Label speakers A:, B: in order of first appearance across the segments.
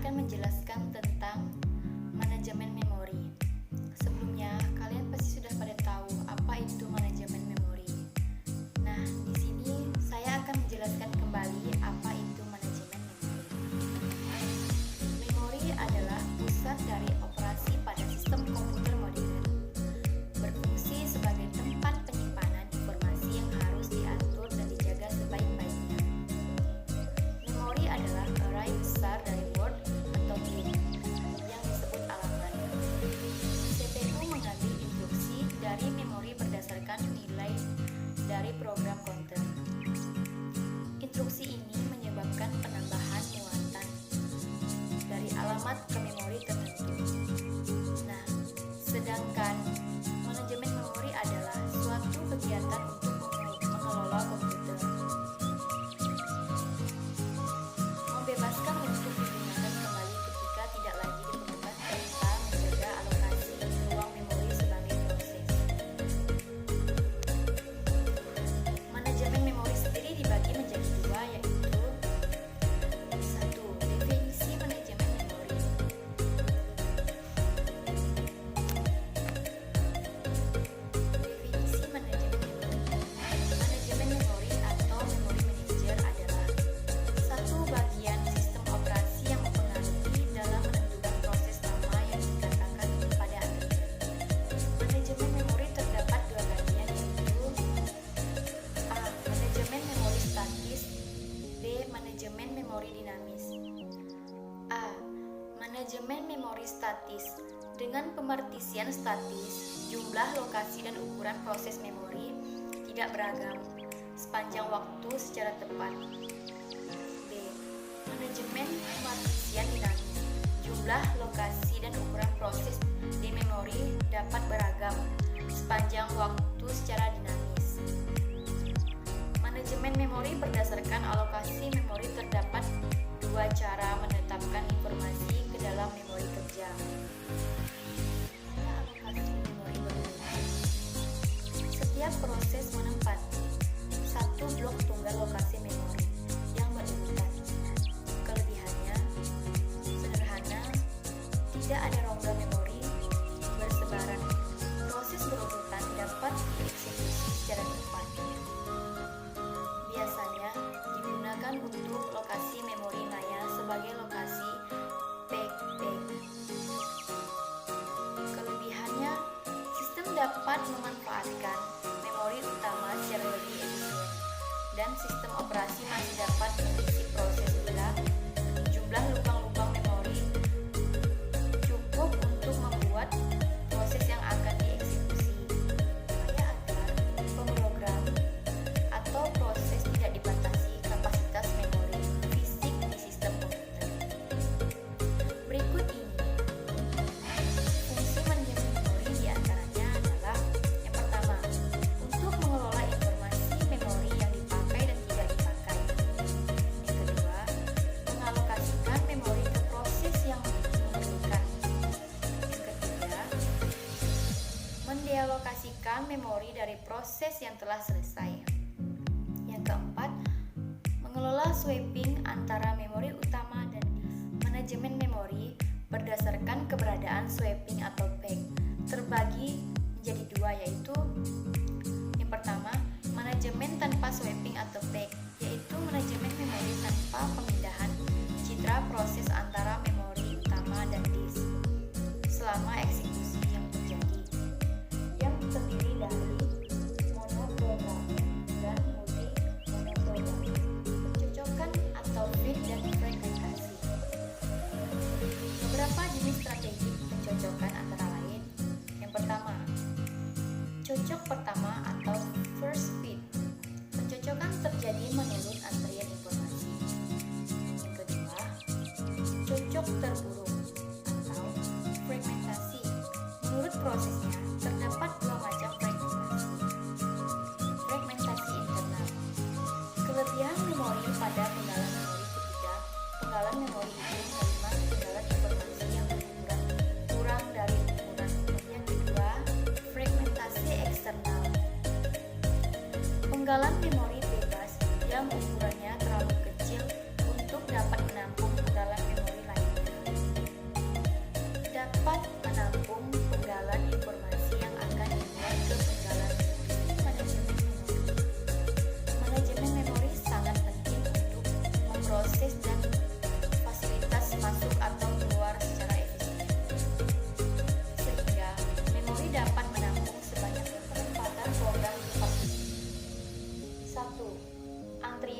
A: akan menjelaskan tentang manajemen memori. Sebelumnya, kalian pasti sudah pada tahu apa itu manajemen memori. Nah, di sini saya akan menjelaskan kembali apa itu manajemen memori. Memori adalah pusat dari operasi pada sistem komputer modern. Berfungsi sebagai tempat penyimpanan informasi yang harus diatur dan dijaga sebaik-baiknya. Memori adalah array besar dari word atau bit yang disebut alamat. CPU mengambil instruksi dari memori berdasarkan nilai dari program counter. Instruksi ini menyebabkan penambahan muatan dari alamat ke memori tertentu. Nah, sedangkan manajemen memori adalah suatu kegiatan untuk mengelola komputer. Membebaskan untuk digunakan kembali ketika tidak lagi diperlukan serta menjaga alokasi ruang memori sebagai proses. Manajemen memori sendiri dibagi menjadi dua, yaitu 1. Definisi manajemen memori. Definisi manajemen memori. Manajemen memori atau memory manager adalah satu bagian sistem operasi yang mempengaruhi dalam menentukan proses nama yang dikatakan pada akhirnya. Manajemen memori terdapat dua bagian, yaitu A. Manajemen memori statis. B. Manajemen memori dinamis. A. Manajemen memori statis. Dengan pemartisian statis, jumlah, lokasi, dan ukuran proses memori tidak beragam sepanjang waktu secara tepat. B. Manajemen pemartisian dinamis. Jumlah, lokasi, dan ukuran proses di memori dapat beragam sepanjang waktu secara dinamis. Manajemen memori berdasarkan alokasi memori terdapat dua cara menetapkan informasi ke dalam memori kerja. Alokasi memori berbeda. Setiap proses menempati satu blok tunggal lokasi memori yang berurutan. Kelebihannya sederhana, tidak ada rongga memori bersebaran. Proses berurutan dapat dieksekusi secara cepat. Biasanya digunakan untuk lokasi memori maya sebagai lokasi backpack. Kelebihannya, sistem dapat memanfaatkan memori utama secara lebih efisien, dan sistem operasi masih dapat mengisi proses bila jumlah lubang-lubang memori cukup untuk membuat proses yang akan dieksekusi, supaya agar pemrogram atau proses tidak dibatasi kapasitas memori fisik di sistem komputer. Berikut ini fungsi manajemen memori diantaranya adalah: yang pertama, untuk mengelola informasi memori yang dipakai dan tidak dipakai. Yang kedua, mengalokasikan memori ke proses yang memerlukan. Yang ketiga, mendealokasikan memori dari proses yang telah selesai. Yang keempat, mengelola swapping antara memori utama dan disk. Manajemen memori berdasarkan keberadaan swapping atau pack terbagi menjadi dua, yaitu yang pertama, manajemen tanpa swapping atau pack, yaitu manajemen memori tanpa pemindahan citra proses antara memori utama dan disk selama eksekusi yang terjadi, yang terdiri dari monoprogramming dan multi-monoprogramming, pencocokan atau fit dan fragmentasi. Beberapa jenis strategi pencocokan antara lain: yang pertama, cocok pertama atau first fit. Pencocokan terjadi menurut antrian informasi. Yang kedua, cocok terburuk atau fragmentasi. Menurut prosesnya, terdapat dua macam fragmentasi. Fragmentasi internal. Kelebihan memori pada penggalan memori ketiga, penggalan memori itu menerima ketinggalan informasi yang berkurang kurang dari ukuran. Yang kedua, fragmentasi eksternal. Penggalan memori bebas yang ukurannya terlalu kecil untuk dapat menampung penggalan memori lainnya.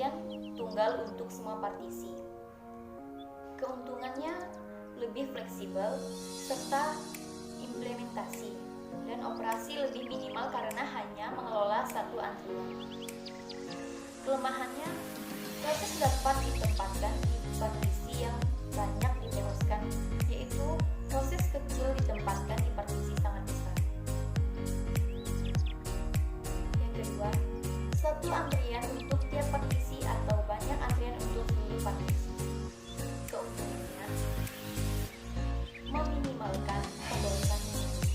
A: antrian tunggal untuk semua partisi. Keuntungannya lebih fleksibel serta implementasi dan operasi lebih minimal karena hanya mengelola satu antrian. Kelemahannya, proses dapat ditempatkan di partisi yang banyak diteruskan, yaitu proses kecil ditempatkan di partisi sangat besar. Yang kedua, satu antrian untuk tiap partisi atau banyak antrian untuk seluruh partisi. Keuntungannya, meminimalkan pemborosan memori.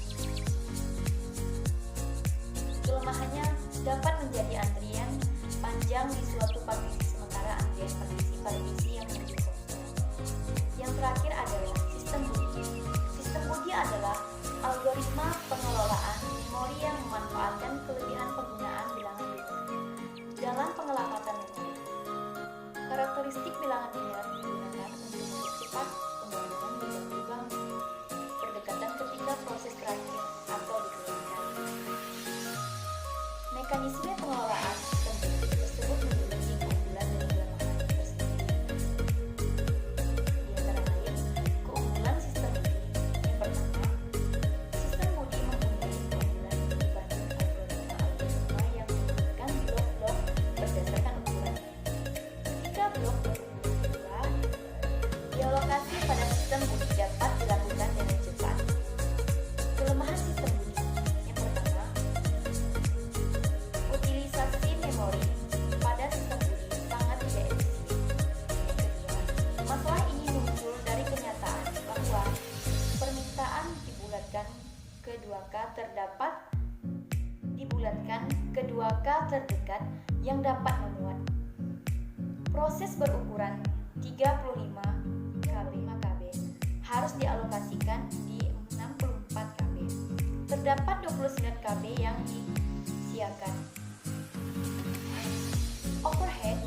A: Kelemahannya, dapat menjadi antrian panjang di suatu partisi sementara antrian partisi yang menuju kosong. Yang terakhir adalah sistem budi. Sistem budi adalah algoritma pengelolaan memori yang memanfaatkan kelebihan penggunaan bilangan linear dalam pengelapatan memori. Karakteristik bilangan linear digunakan untuk mempercepat pembangunan lubang-lubang berdekatan ketika proses terakhir atau dikeluarkan. Mekanisme pengelolaan sistem budi tersebut memiliki keunggulan dan kelemahan tersendiri. Di antara lain, keunggulan sistem budi yang pertama, sistem budi mempunyai keunggulan dibanding algoritma yang menggunakan blok-blok berdasarkan ukuran. Ketika blok berukuran 2, dialokasi pada sistem budi dapat dilakukan dengan cepat. Kelemahan sistem budi yang pertama, utilisasi memori pada sistem budi sangat tidak efisien. Yang kedua, masalah ini muncul dari kenyataan bahwa permintaan dibulatkan ke 2K terdekat yang dapat memuat. Proses berukuran 35 KB harus dialokasikan di 64 KB. Terdapat 29 KB yang disiapkan. Overhead